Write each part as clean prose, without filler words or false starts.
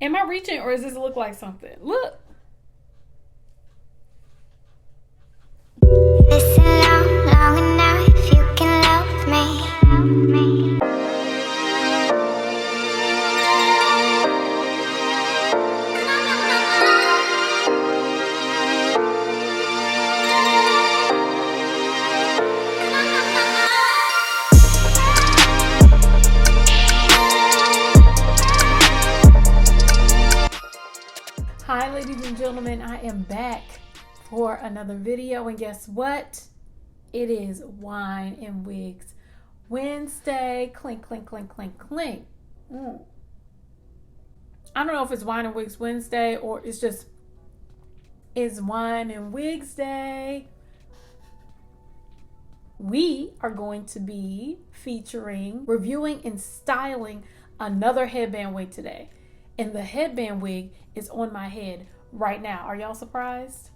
Am I reaching or does this look like something? Look. Listen long enough, you can love me. Hi ladies and gentlemen, I am back for another video, and guess what? It is Wine and Wigs Wednesday. Clink, clink, clink, clink, clink. I don't know if it's Wine and Wigs Wednesday or it's Wine and Wigs Day. We are going to be featuring, reviewing, and styling another headband wig today. And the headband wig is on my head right now. Are y'all surprised?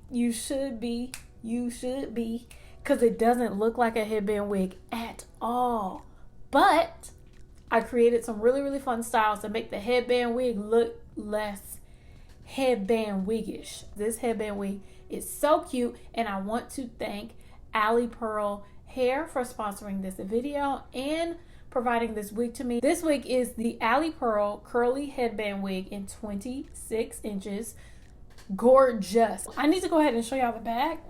You should be. You should be. Because it doesn't look like a headband wig at all. But I created some really, really fun styles to make the headband wig look less headband wiggish. This headband wig is so cute, and I want to thank Alipearl Hair for sponsoring this video and providing this wig to me. This wig is the Alipearl curly headband wig in 26 inches. Gorgeous. I need to go ahead and show y'all the back.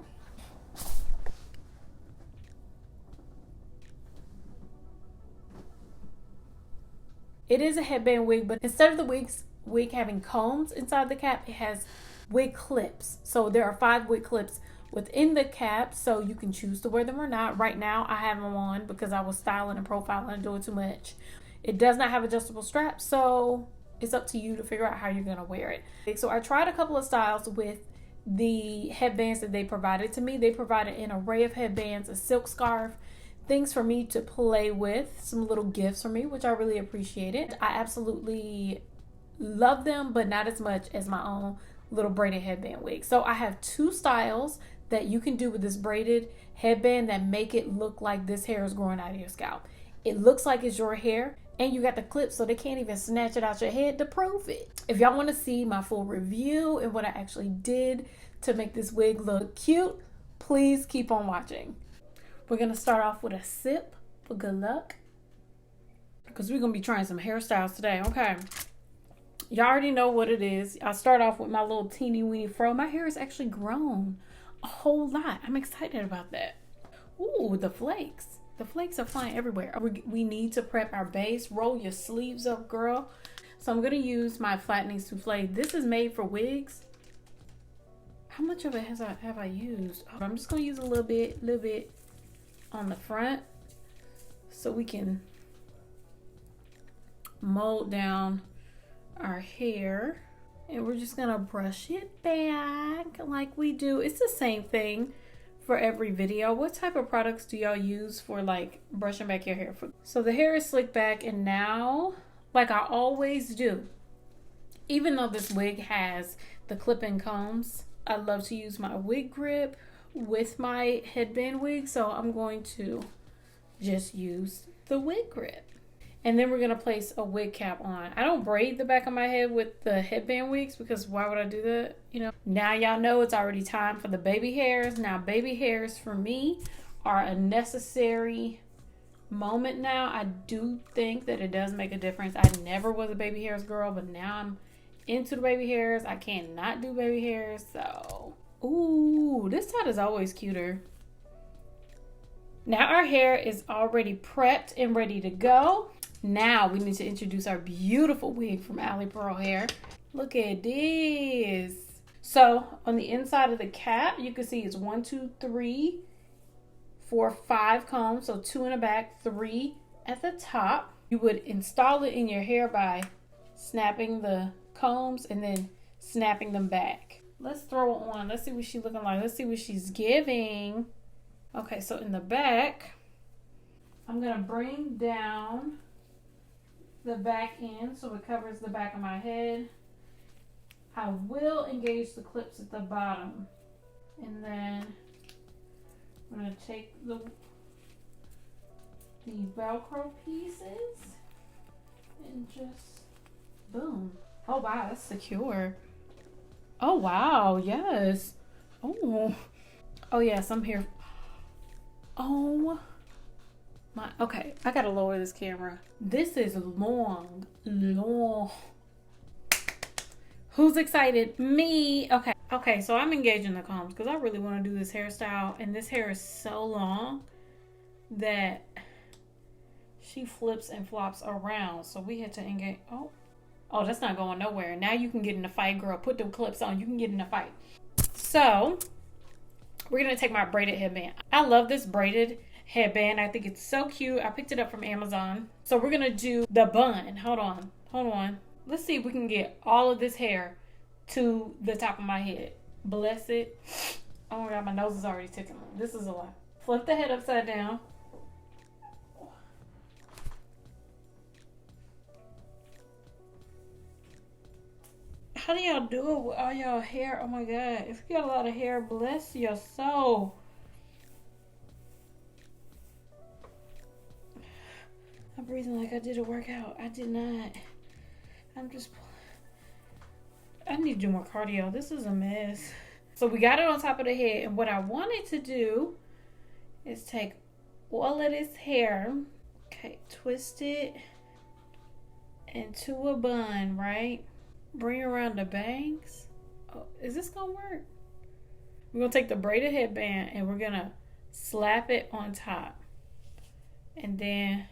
It is a headband wig, but instead of the wig having combs inside the cap, it has wig clips. So there are 5 wig clips within the cap, so you can choose to wear them or not. Right now I have them on because I was styling and profiling and doing too much. It does not have adjustable straps, so it's up to you to figure out how you're gonna wear it. So I tried a couple of styles with the headbands that they provided to me. They provided an array of headbands, a silk scarf, things for me to play with, some little gifts for me, which I really appreciated. I absolutely love them, but not as much as my own little braided headband wig. So I have 2 styles that you can do with this braided headband that make it look like this hair is growing out of your scalp. It looks like it's your hair, and you got the clip so they can't even snatch it out your head to prove it. If y'all want to see my full review and what I actually did to make this wig look cute, please keep on watching. We're gonna start off with a sip for good luck, because we're gonna be trying some hairstyles today. Okay, y'all already know what it is. I'll start off with my little teeny weeny fro. My hair is actually grown a whole lot. I'm excited about that. Ooh, the flakes. The flakes are flying everywhere. We need to prep our base. Roll your sleeves up, girl. So I'm going to use my flattening souffle. This is made for wigs. How much of it have I used? Oh, I'm just going to use a little bit on the front so we can mold down our hair. And we're just gonna brush it back like we do. It's the same thing for every video. What type of products do y'all use for like brushing back your hair? So the hair is slicked back, and now, like I always do, even though this wig has the clip-in combs, I love to use my wig grip with my headband wig. So I'm going to just use the wig grip. And then we're going to place a wig cap on. I don't braid the back of my head with the headband wigs because why would I do that? You know, now y'all know it's already time for the baby hairs. Now, baby hairs for me are a necessary moment now. I do think that it does make a difference. I never was a baby hairs girl, but now I'm into the baby hairs. I can't not do baby hairs. So, ooh, this side is always cuter. Now our hair is already prepped and ready to go. Now we need to introduce our beautiful wig from Alipearl Hair. Look at this. So on the inside of the cap, you can see it's 1, 2, 3, 4, 5 combs. So 2 in the back, 3 at the top. You would install it in your hair by snapping the combs and then snapping them back. Let's throw it on. Let's see what she's looking like. Let's see what she's giving. Okay, so in the back, I'm gonna bring down the back end so it covers the back of my head. I will engage the clips at the bottom, and then I'm gonna take the Velcro pieces and just boom. Oh wow, that's secure. Oh wow, yes. Oh. Oh yes, I'm here. Oh my, okay, I gotta lower this camera. This is long. Who's excited? Me. Okay. Okay, so I'm engaging the combs because I really want to do this hairstyle. And this hair is so long that she flips and flops around. So we had to engage. Oh, that's not going nowhere. Now you can get in a fight, girl. Put them clips on. You can get in a fight. So we're going to take my braided headband. I love this braided headband. I think it's so cute. I picked it up from Amazon. So we're going to do the bun. Hold on. Let's see if we can get all of this hair to the top of my head. Bless it. Oh my God, my nose is already tickling. This is a lot. Flip the head upside down. How do y'all do it with all y'all hair? Oh my God. If you got a lot of hair, bless your soul. I'm breathing like I did a workout. I did not. I need to do more cardio. This is a mess. So we got it on top of the head. And what I wanted to do is take all of this hair. Okay, twist it into a bun, right? Bring around the bangs. Oh, is this gonna work? We're gonna take the braided headband and we're gonna slap it on top. And then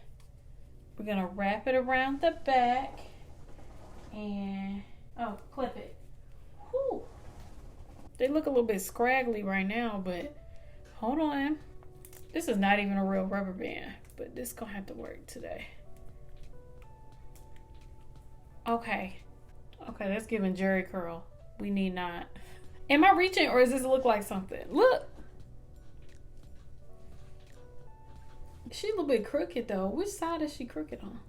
we're gonna wrap it around the back and clip it. Whew. They look a little bit scraggly right now, but hold on. This is not even a real rubber band, but this gonna have to work today. Okay, that's giving Jerry curl. We need not. Am I reaching or does this look like something? Look. She a little bit crooked though. Which side is she crooked on?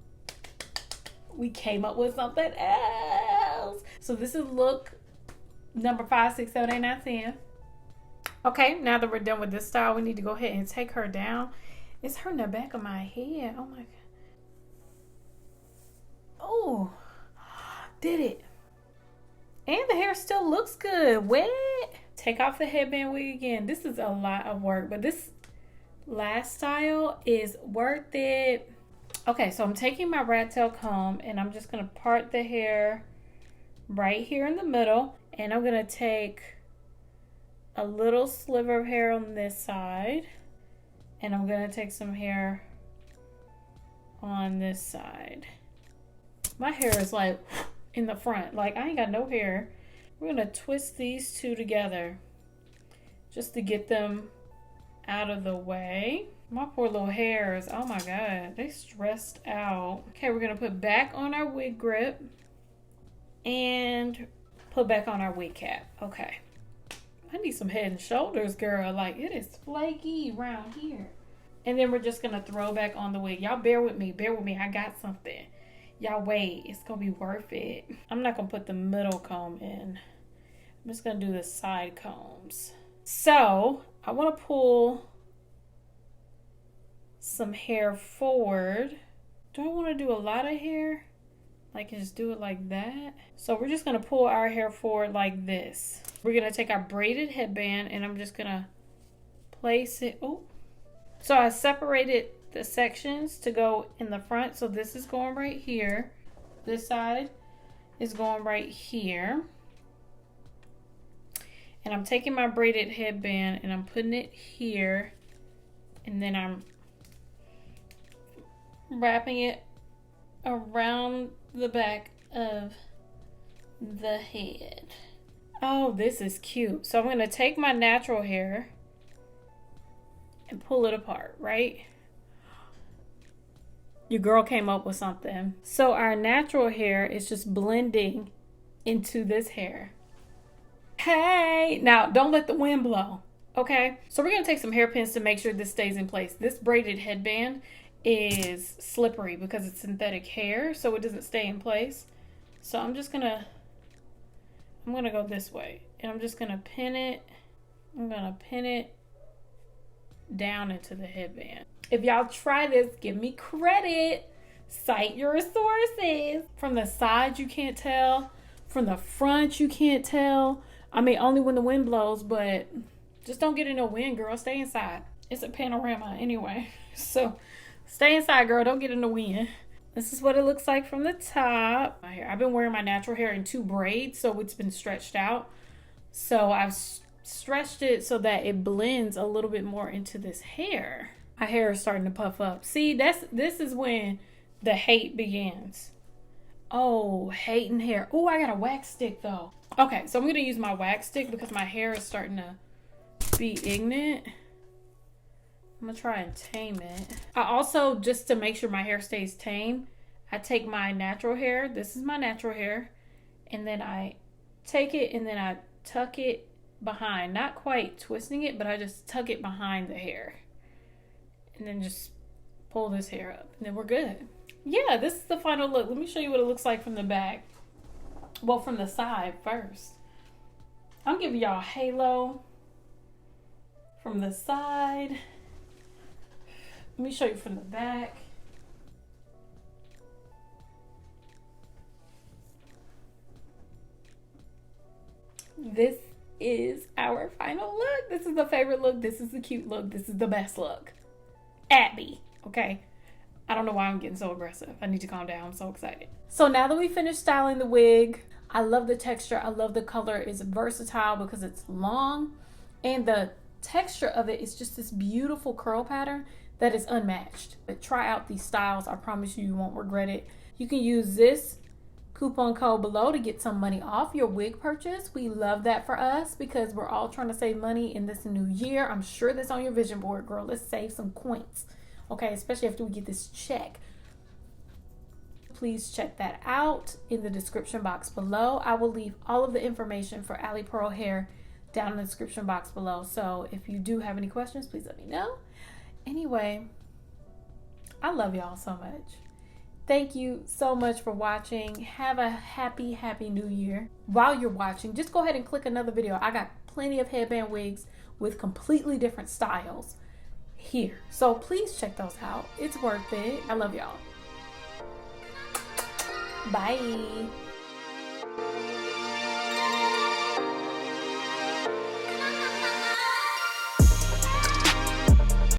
We came up with something else. So this is look number 5, 6, 7, 8, 9, 10. Okay, now that we're done with this style, we need to go ahead and take her down. It's hurting the back of my head. Oh my God. Oh, did it. And the hair still looks good. Wet. Take off the headband wig again. This is a lot of work, but this last style is worth it. Okay, so I'm taking my rat tail comb and I'm just going to part the hair right here in the middle. And I'm going to take a little sliver of hair on this side. And I'm going to take some hair on this side. My hair is like in the front. Like I ain't got no hair. We're going to twist these two together just to get them out of the way. My poor little hairs, oh my God, they stressed out. Okay, we're gonna put back on our wig grip and put back on our wig cap. Okay, I need some head and shoulders, girl. Like it is flaky around here. And then we're just gonna throw back on the wig. Y'all bear with me, I got something. Y'all wait, it's gonna be worth it. I'm not gonna put the middle comb in. I'm just gonna do the side combs. So I wanna pull some hair forward. Do I want to do a lot of hair? Like just do it like that. So we're just going to pull our hair forward like this. We're going to take our braided headband and I'm just going to place it. Oh, so I separated the sections to go in the front. So this is going right here. This side is going right here. And I'm taking my braided headband and I'm putting it here. And then I'm wrapping it around the back of the head. Oh, this is cute. So I'm going to take my natural hair and pull it apart, right? Your girl came up with something. So our natural hair is just blending into this hair. Hey, now don't let the wind blow, okay? So we're going to take some hairpins to make sure this stays in place. This braided headband is slippery because it's synthetic hair, so it doesn't stay in place. So I'm gonna go this way and I'm just gonna pin it. I'm gonna pin it down into the headband. If y'all try this, give me credit. Cite your sources. From the side you can't tell, From the front, you can't tell. I mean, only when the wind blows, but just don't get in no wind, girl. Stay inside. It's a panorama anyway. So stay inside, girl. Don't get in the wind. This is what it looks like from the top. My hair. I've been wearing my natural hair in 2 braids, so it's been stretched out. So I've stretched it so that it blends a little bit more into this hair. My hair is starting to puff up. See, this is when the hate begins. Oh, hating hair. Oh, I got a wax stick though. Okay, so I'm gonna use my wax stick because my hair is starting to be ignorant. I'm gonna try and tame it. I also, just to make sure my hair stays tame, I take my natural hair. This is my natural hair. And then I take it and then I tuck it behind. Not quite twisting it, but I just tuck it behind the hair. And then just pull this hair up. And then we're good. Yeah, this is the final look. Let me show you what it looks like from the back. Well, from the side first. I'm giving y'all a halo from the side. Let me show you from the back. This is our final look. This is the favorite look. This is the cute look. This is the best look. At me, okay? I don't know why I'm getting so aggressive. I need to calm down. I'm so excited. So now that we finished styling the wig, I love the texture. I love the color. It's versatile because it's long. And the texture of it is just this beautiful curl pattern that is unmatched. But try out these styles. I promise you, you won't regret it. You can use this coupon code below to get some money off your wig purchase. We love that for us because we're all trying to save money in this new year. I'm sure that's on your vision board, girl. Let's save some coins. Okay, especially after we get this check. Please check that out in the description box below. I will leave all of the information for Alipearl hair down in the description box below. So if you do have any questions, please let me know. Anyway, I love y'all so much. Thank you so much for watching. Have a happy new year. While you're watching, just go ahead and click another video. I got plenty of headband wigs with completely different styles here. So please check those out. It's worth it. I love y'all. Bye.